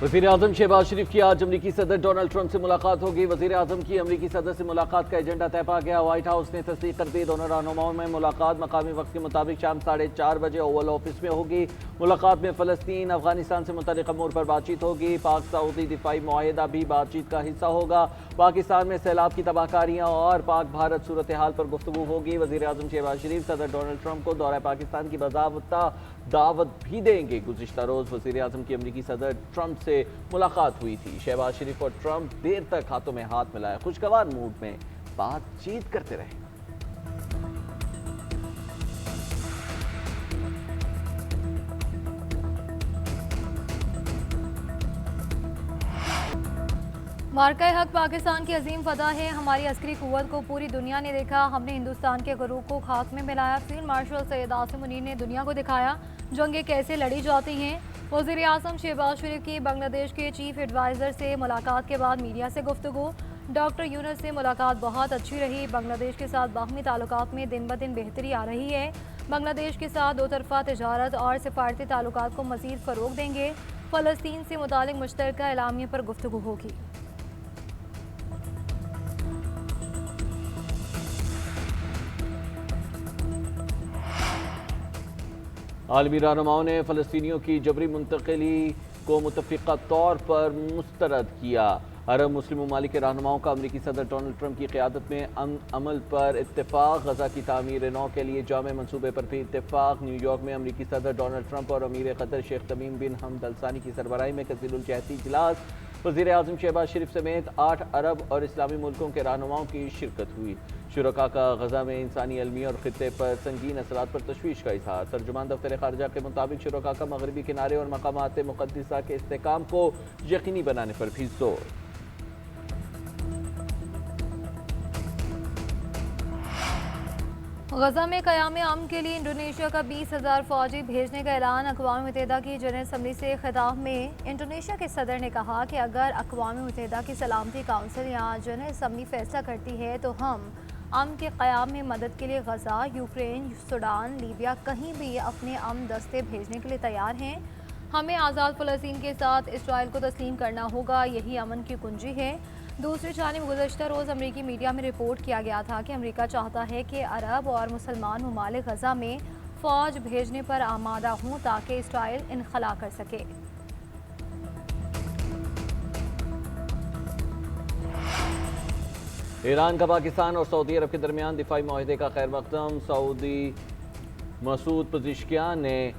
وزیر اعظم شہباز شریف کی آج امریکی صدر ڈونلڈ ٹرمپ سے ملاقات ہوگی۔ وزیر اعظم کی امریکی صدر سے ملاقات کا ایجنڈا طے پا گیا۔ وائٹ ہاؤس نے تصدیق کر دی۔ دونوں رہنماؤں میں ملاقات مقامی وقت کے مطابق شام 4:30 بجے اوول آفس میں ہوگی۔ ملاقات میں فلسطین، افغانستان سے متعلق امور پر بات چیت ہوگی۔ پاک سعودی دفاعی معاہدہ بھی بات چیت کا حصہ ہوگا۔ پاکستان میں سیلاب کی تباہ کاریاں اور پاک بھارت صورتحال پر گفتگو ہوگی۔ وزیر اعظم شہباز شریف صدر ڈونلڈ ٹرمپ کو دورہ پاکستان کی باضابطہ دعوت بھی دیں گے۔ گزشتہ روز وزیر اعظم کی امریکی صدر ٹرمپ سے ملاقات ہوئی تھی۔ شہباز شریف اور ٹرمپ دیر تک ہاتھوں میں ہاتھ ملائے خوشگوار موڈ میں بات چیت کرتے رہے۔ مارکہ حق پاکستان کی عظیم فتح ہے۔ ہماری عسکری قوت کو پوری دنیا نے دیکھا۔ ہم نے ہندوستان کے غرور کو خاک میں ملایا۔ فیلڈ مارشل سید عاصم منیر نے دنیا کو دکھایا جنگیں کیسے لڑی جاتی ہیں۔ وزیر اعظم شہباز شریف کی بنگلہ دیش کے چیف ایڈوائزر سے ملاقات کے بعد میڈیا سے گفتگو۔ ڈاکٹر یونس سے ملاقات بہت اچھی رہی۔ بنگلہ دیش کے ساتھ باہمی تعلقات میں دن بدن بہتری آ رہی ہے۔ بنگلہ دیش کے ساتھ دو طرفہ تجارت اور سفارتی تعلقات کو مزید فروغ دیں گے۔ فلسطین سے متعلق مشترکہ اعلامیے پر گفتگو ہوگی۔ عالمی رہنماؤں نے فلسطینیوں کی جبری منتقلی کو متفقہ طور پر مسترد کیا۔ عرب مسلم ممالک کے رہنماؤں کا امریکی صدر ڈونلڈ ٹرمپ کی قیادت میں عمل پر اتفاق۔ غزہ کی تعمیر نو کے لیے جامع منصوبے پر بھی اتفاق۔ نیو یارک میں امریکی صدر ڈونلڈ ٹرمپ اور امیر قطر شیخ تمیم بن حمد ال ثانی کی سربراہی میں کثیر الجہتی اجلاس۔ وزیر اعظم شہباز شریف سمیت 8 عرب اور اسلامی ملکوں کے رہنماؤں کی شرکت ہوئی۔ شرکاء کا غزہ میں انسانی المیہ اور خطے پر سنگین اثرات پر تشویش کا اظہار۔ ترجمان دفتر خارجہ کے مطابق شرکاء کا مغربی کنارے اور مقامات مقدسہ کے استحکام کو یقینی بنانے پر بھی زور۔ غزہ میں قیام امن کے لیے انڈونیشیا کا 20,000 فوجی بھیجنے کا اعلان۔ اقوام متحدہ کی جنرل اسمبلی سے خطاب میں انڈونیشیا کے صدر نے کہا کہ اگر اقوام متحدہ کی سلامتی کونسل یا جنرل اسمبلی فیصلہ کرتی ہے تو ہم امن کے قیام میں مدد کے لیے غزہ، یوکرین، سوڈان، لیبیا کہیں بھی اپنے امن دستے بھیجنے کے لیے تیار ہیں۔ ہمیں آزاد فلسطین کے ساتھ اسرائیل کو تسلیم کرنا ہوگا، یہی امن کی کنجی ہے۔ دوسری جانب گزشتہ روز امریکی میڈیا میں رپورٹ کیا گیا تھا کہ امریکہ چاہتا ہے کہ عرب اور مسلمان ممالک غزہ میں فوج بھیجنے پر آمادہ ہوں تاکہ اسرائیل انخلا کر سکے۔ ایران کا پاکستان اور سعودی عرب کے درمیان دفاعی معاہدے کا خیر مقدم۔ سعودی مسعود پزشکیان نے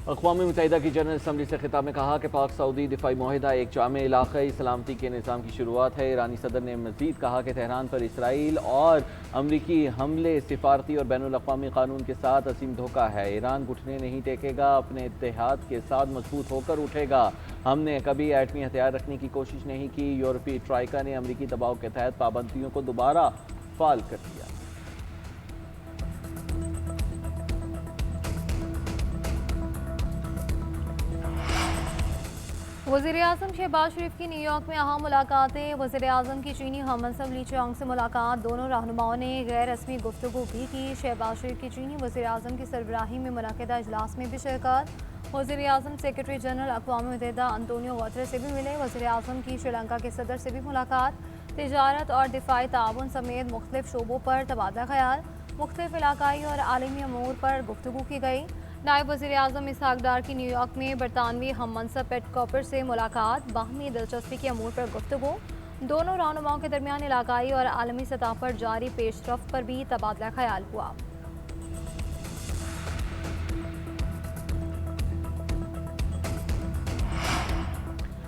اقوام متحدہ کی جنرل اسمبلی سے خطاب میں کہا کہ پاک سعودی دفاعی معاہدہ ایک جامع علاقائی سلامتی کے نظام کی شروعات ہے۔ ایرانی صدر نے مزید کہا کہ تہران پر اسرائیل اور امریکی حملے سفارتی اور بین الاقوامی قانون کے ساتھ عظیم دھوکہ ہے۔ ایران گھٹنے نہیں ٹیکے گا، اپنے اتحاد کے ساتھ مضبوط ہو کر اٹھے گا۔ ہم نے کبھی ایٹمی ہتھیار رکھنے کی کوشش نہیں کی۔ یورپی ٹرائیکا نے امریکی دباؤ کے تحت پابندیوں کو دوبارہ فعال کر دیا۔ وزیر اعظم شہباز شریف کی نیو یارک میں اہم ملاقاتیں۔ وزیر اعظم کی چینی ہم منصب لی چانگ سے ملاقات۔ دونوں رہنماؤں نے غیر رسمی گفتگو بھی کی۔ شہباز شریف کی چینی وزیر اعظم کی سربراہی میں منعقدہ اجلاس میں بھی شرکت۔ وزیر اعظم سیکرٹری جنرل اقوام متحدہ انطونیو غوتریس سے بھی ملے۔ وزیر اعظم کی سری لنکا کے صدر سے بھی ملاقات۔ تجارت اور دفاعی تعاون سمیت مختلف شعبوں پر تبادلہ خیال۔ مختلف علاقائی اور عالمی امور پر گفتگو کی گئی۔ نائب وزیر اعظم اسحاق ڈار کی نیو یارک میں برطانوی ہم منصب پیٹ کوپر سے ملاقات۔ باہمی دلچسپی کے امور پر گفتگو۔ دونوں رہنماؤں کے درمیان علاقائی اور عالمی سطح پر جاری پیش رفت پر بھی تبادلہ خیال ہوا۔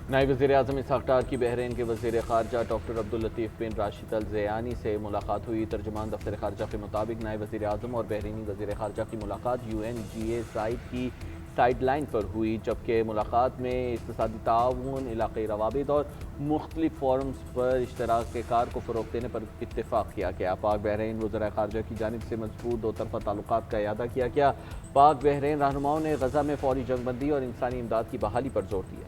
نائب وزیر اعظم اسحاق ڈار کی بحرین کے وزیر خارجہ ڈاکٹر عبداللطیف بن راشد الزیانی سے ملاقات ہوئی۔ ترجمان دفتر خارجہ کے مطابق نائب وزیر اعظم اور بحرینی وزیر خارجہ کی ملاقات UNGA سائٹ کی سائیڈ لائن پر ہوئی، جبکہ ملاقات میں اقتصادی تعاون، علاقائی روابط اور مختلف فورمز پر اشتراک کار کو فروغ دینے پر اتفاق کیا گیا۔ پاک بحرین وزراء خارجہ کی جانب سے مضبوط دو طرفہ تعلقات کا اعادہ کیا گیا۔ پاک بحرین رہنماؤں نے غزہ میں فوری جنگ بندی اور انسانی امداد کی بحالی پر زور دیا۔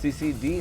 CCD